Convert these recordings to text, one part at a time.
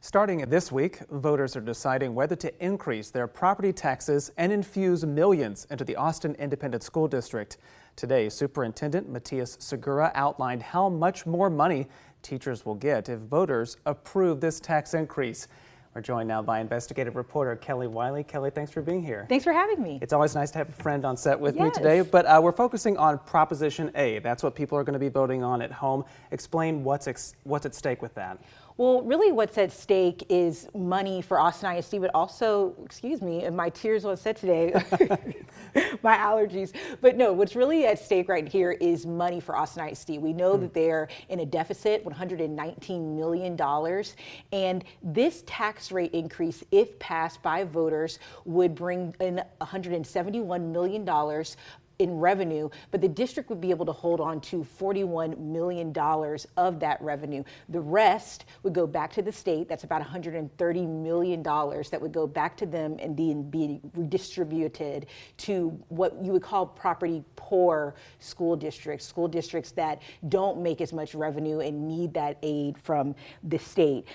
Starting this week, voters are deciding whether to increase their property taxes and infuse millions into the Austin Independent School District. Today, Superintendent Matias Segura outlined how much more money teachers will get if voters approve this tax increase. We're joined now by investigative reporter Kelly Wiley. Kelly, thanks for being here. Thanks for having me. It's always nice to have a friend on set with me today, but we're focusing on Proposition A. That's what people are going to be voting on at home. Explain what's at stake with that. Well, really what's at stake is money for Austin ISD, but also, excuse me, and my tears on set today, my allergies. But no, what's really at stake right here is money for Austin ISD. We know that they're in a deficit, $119 million. And this tax rate increase, if passed by voters, would bring in $171 million in revenue, but the district would be able to hold on to $41 million of that revenue. The rest would go back to the state. That's about $130 million that would go back to them and be redistributed to what you would call property poor school districts that don't make as much revenue and need that aid from the state.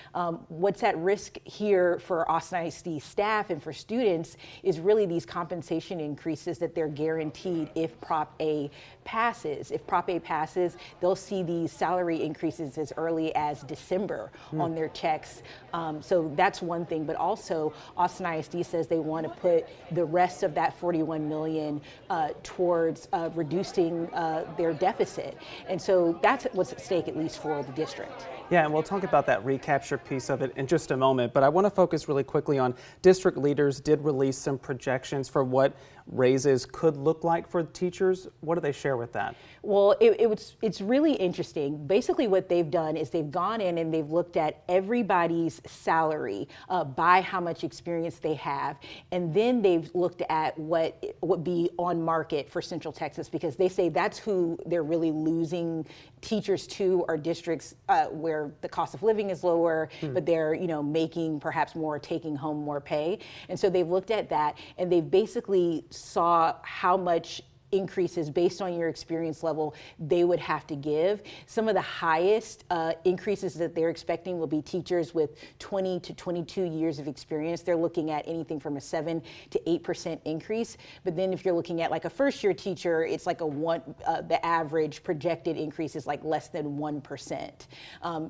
What's at risk here for Austin ISD staff and for students is really these compensation increases that they're guaranteed if Prop A passes. If Prop A passes, they'll see these salary increases as early as December on their checks. So that's one thing, but also Austin ISD says they want to put the rest of that $41 million towards reducing their deficit. And so that's what's at stake, at least for the district. Yeah, and we'll talk about that recapture piece of it in just a moment, but I want to focus really quickly on district leaders did release some projections for what raises could look like for teachers. What do they share with that? Well, it's really interesting. Basically what they've done is they've gone in and they've looked at everybody's salary by how much experience they have, and then they've looked at what would be on market for Central Texas, because they say that's who they're really losing teachers to, are districts where the cost of living is lower, but they're making perhaps more, taking home more pay. And so they've looked at that and they've basically saw how much increases based on your experience level they would have to give. Some of the highest increases that they're expecting will be teachers with 20 to 22 years of experience. They're looking at anything from a 7 to 8% increase. But then if you're looking at like a first year teacher, it's like the average projected increase is like less than 1%.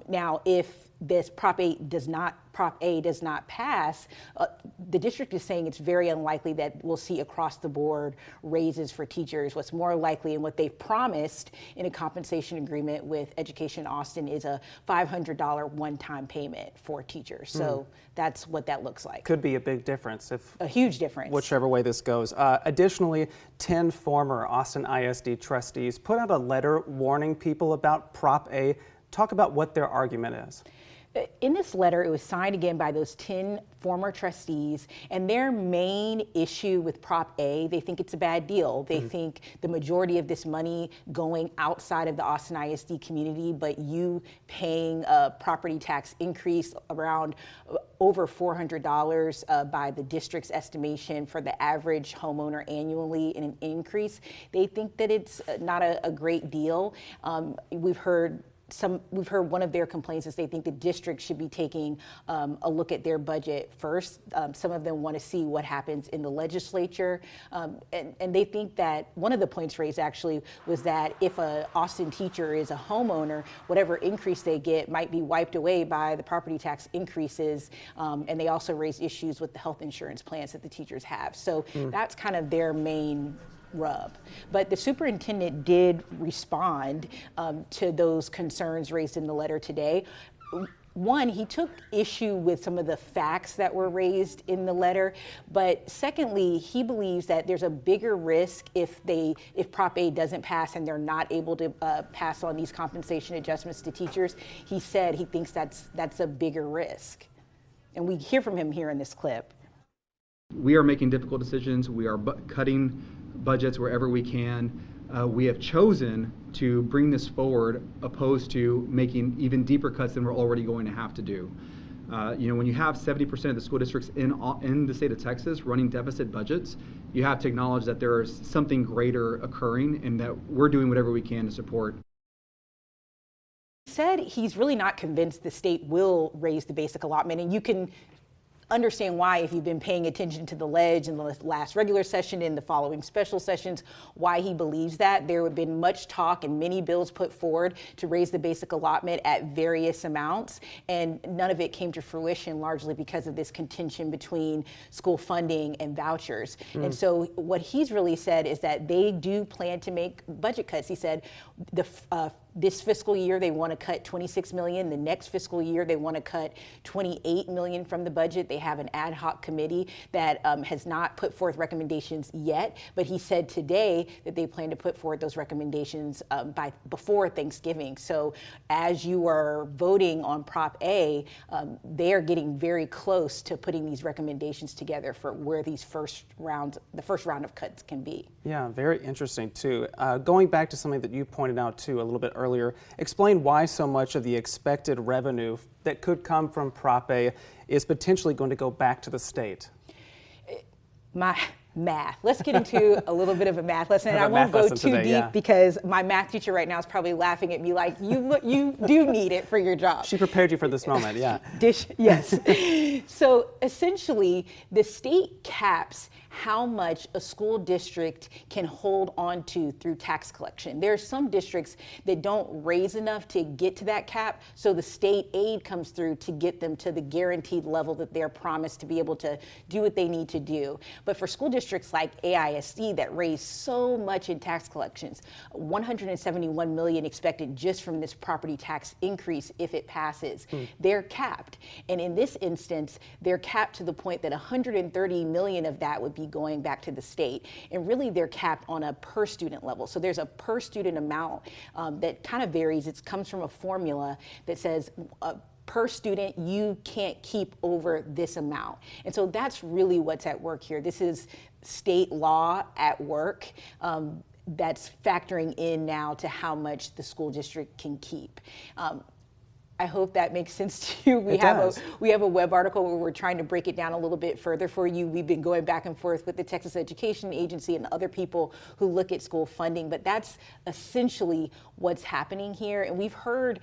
Now, if this Prop A does not pass, the district is saying it's very unlikely that we'll see across the board raises for teachers. What's more likely, and what they've promised in a compensation agreement with Education Austin, is a $500 one-time payment for teachers. So that's what that looks like. Could be a big difference. A huge difference. Whichever way this goes. Additionally, 10 former Austin ISD trustees put out a letter warning people about Prop A. Talk about what their argument is. In this letter, it was signed again by those 10 former trustees, and their main issue with Prop A, they think it's a bad deal. They think the majority of this money going outside of the Austin ISD community, but you paying a property tax increase around over $400 by the district's estimation for the average homeowner annually in an increase. They think that it's not a great deal. We've heard one of their complaints is they think the district should be taking a look at their budget first. Some of them want to see what happens in the legislature. And they think that one of the points raised actually was that if an Austin teacher is a homeowner, whatever increase they get might be wiped away by the property tax increases. And they also raise issues with the health insurance plans that the teachers have. So that's kind of their main rub. But the superintendent did respond to those concerns raised in the letter today. One, he took issue with some of the facts that were raised in the letter, but secondly, he believes that there's a bigger risk if Prop A doesn't pass and they're not able to pass on these compensation adjustments to teachers. He said he thinks that's a bigger risk. And we hear from him here in this clip. We are making difficult decisions. We are cutting budgets wherever we can. We have chosen to bring this forward opposed to making even deeper cuts than we're already going to have to do. When you have 70% of the school districts in the state of Texas running deficit budgets, you have to acknowledge that there is something greater occurring and that we're doing whatever we can to support said he's really not convinced the state will raise the basic allotment, and you can understand why if you've been paying attention to the ledge in the last regular session and the following special sessions, why he believes that. There have been much talk and many bills put forward to raise the basic allotment at various amounts, and none of it came to fruition, largely because of this contention between school funding and vouchers. And so what he's really said is that they do plan to make budget cuts. He said this fiscal year they want to cut $26 million. The next fiscal year they want to cut $28 million from the budget. They have an ad hoc committee that has not put forth recommendations yet, but he said today that they plan to put forward those recommendations before Thanksgiving. So as you are voting on Prop A, they are getting very close to putting these recommendations together for where the first round of cuts can be. Yeah, very interesting too. Going back to something that you pointed out too a little bit earlier, explain why so much of the expected revenue that could come from Prop A is potentially going to go back to the state. Math. Let's get into a little bit of a math lesson. And I won't go too deep because my math teacher right now is probably laughing at me like, you do need it for your job. She prepared you for this moment, yeah. Yes. So essentially, the state caps how much a school district can hold on to through tax collection. There are some districts that don't raise enough to get to that cap, so the state aid comes through to get them to the guaranteed level that they're promised to be able to do what they need to do. But for school districts like ISD that raise so much in tax collections, $171 million expected just from this property tax increase if it passes, they're capped. And in this instance, they're capped to the point that $130 million of that would be going back to the state. And really they're capped on a per student level. So there's a per student amount that kind of varies. It comes from a formula that says per student, you can't keep over this amount. And so that's really what's at work here. This is state law at work that's factoring in now to how much the school district can keep. I hope that makes sense to you. We have a web article where we're trying to break it down a little bit further for you. We've been going back and forth with the Texas Education Agency and other people who look at school funding, but that's essentially what's happening here. And we've heard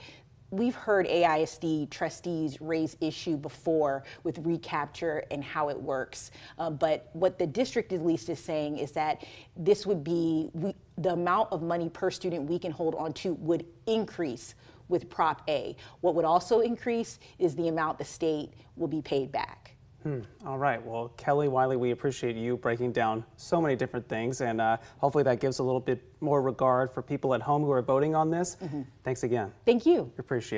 AISD trustees raise issue before with recapture and how it works. But what the district at least is saying is that this would be, the amount of money per student we can hold on to would increase with Prop A. What would also increase is the amount the state will be paid back. All right. Well, Kelly, Wiley, we appreciate you breaking down so many different things, and hopefully that gives a little bit more regard for people at home who are voting on this. Thanks again. Thank you. Appreciate it.